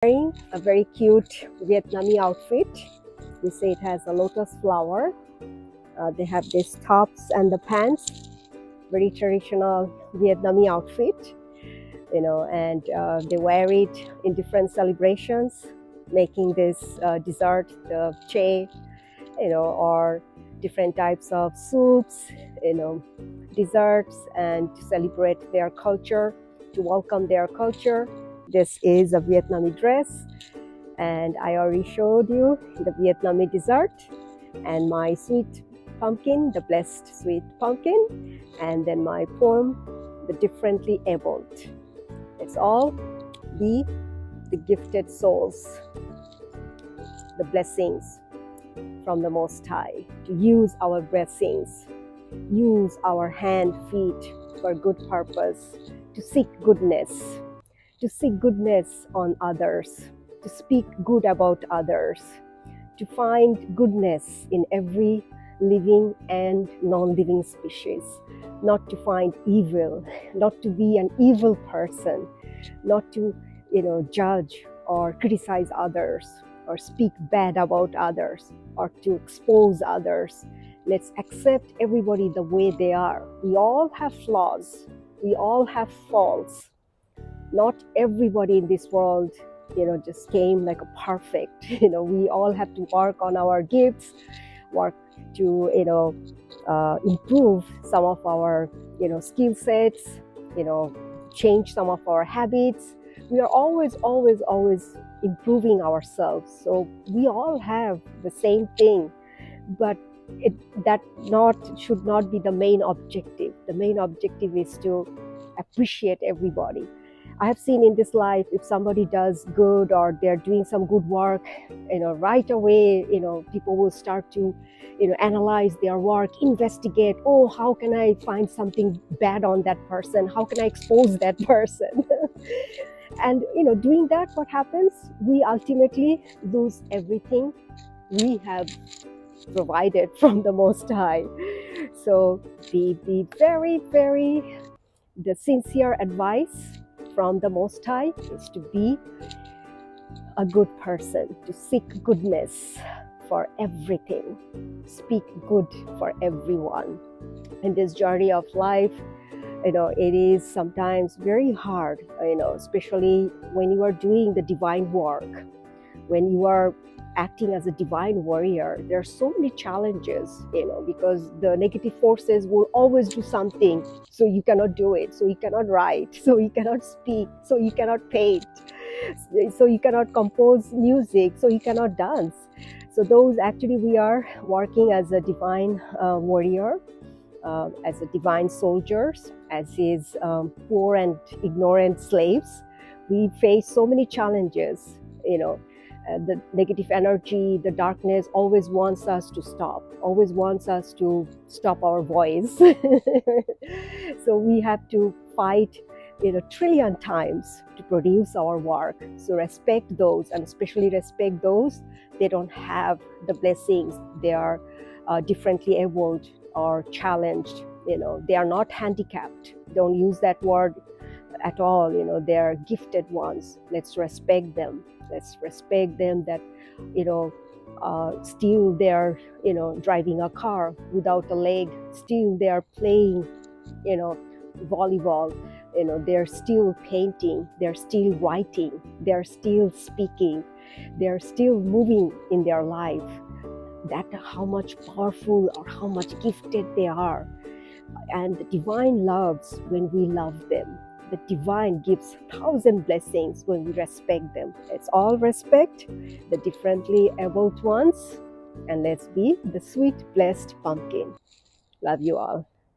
Wearing a very cute Vietnamese outfit. We say it has a lotus flower. They have these tops and the pants. Very traditional Vietnamese outfit, and they wear it in different celebrations, making this dessert, the che, or different types of soups, desserts, and to celebrate their culture, to welcome their culture. This is a Vietnamese dress, and I already showed you the Vietnamese dessert and my sweet pumpkin, the blessed sweet pumpkin, and then my poem, the differently abled. Let's all be the gifted souls, the blessings from the Most High, to use our blessings, use our hand, feet for good purpose, to seek goodness on others, to speak good about others, to find goodness in every living and non-living species, not to find evil, not to be an evil person, not to judge or criticize others or speak bad about others or to expose others. Let's accept everybody the way they are. We all have flaws, we all have faults. Not everybody in this world just came like a perfect. We all have to work on our gifts, work to improve some of our skill sets, change some of our habits. We are always improving ourselves. So we all have the same thing, but that should not be the main objective. The main objective is to appreciate everybody. I have seen in this life, if somebody does good or they're doing some good work, right away, people will start to, analyze their work, investigate. Oh, how can I find something bad on that person? How can I expose that person? And, doing that, what happens? We ultimately lose everything we have provided from the Most High. So the sincere advice from the Most High is to be a good person, to seek goodness for everything, speak good for everyone. In this journey of life, it is sometimes very hard, especially when you are doing the divine work, when you are acting as a divine warrior. There are so many challenges, because the negative forces will always do something, so you cannot do it, so you cannot write, so you cannot speak, so you cannot paint, so you cannot compose music, so you cannot dance. So those actually we are working as a divine warrior, as a divine soldiers, as his poor and ignorant slaves. We face so many challenges, the negative energy, the darkness always wants us to stop, always wants us to stop our voice. So we have to fight, trillion times to produce our work. So respect those, and especially respect those they don't have the blessings. They are differently abled or challenged. They are not handicapped. Don't use that word at all. They are gifted ones. Let's respect them. Let's respect them that, still they're, driving a car without a leg. Still they are playing, volleyball. They're still painting. They're still writing. They're still speaking. They're still moving in their life. That how much powerful or how much gifted they are. And the divine loves when we love them. The divine gives 1,000 blessings when we respect them. Let's all respect the differently abled ones, and let's be the sweet, blessed pumpkin. Love you all.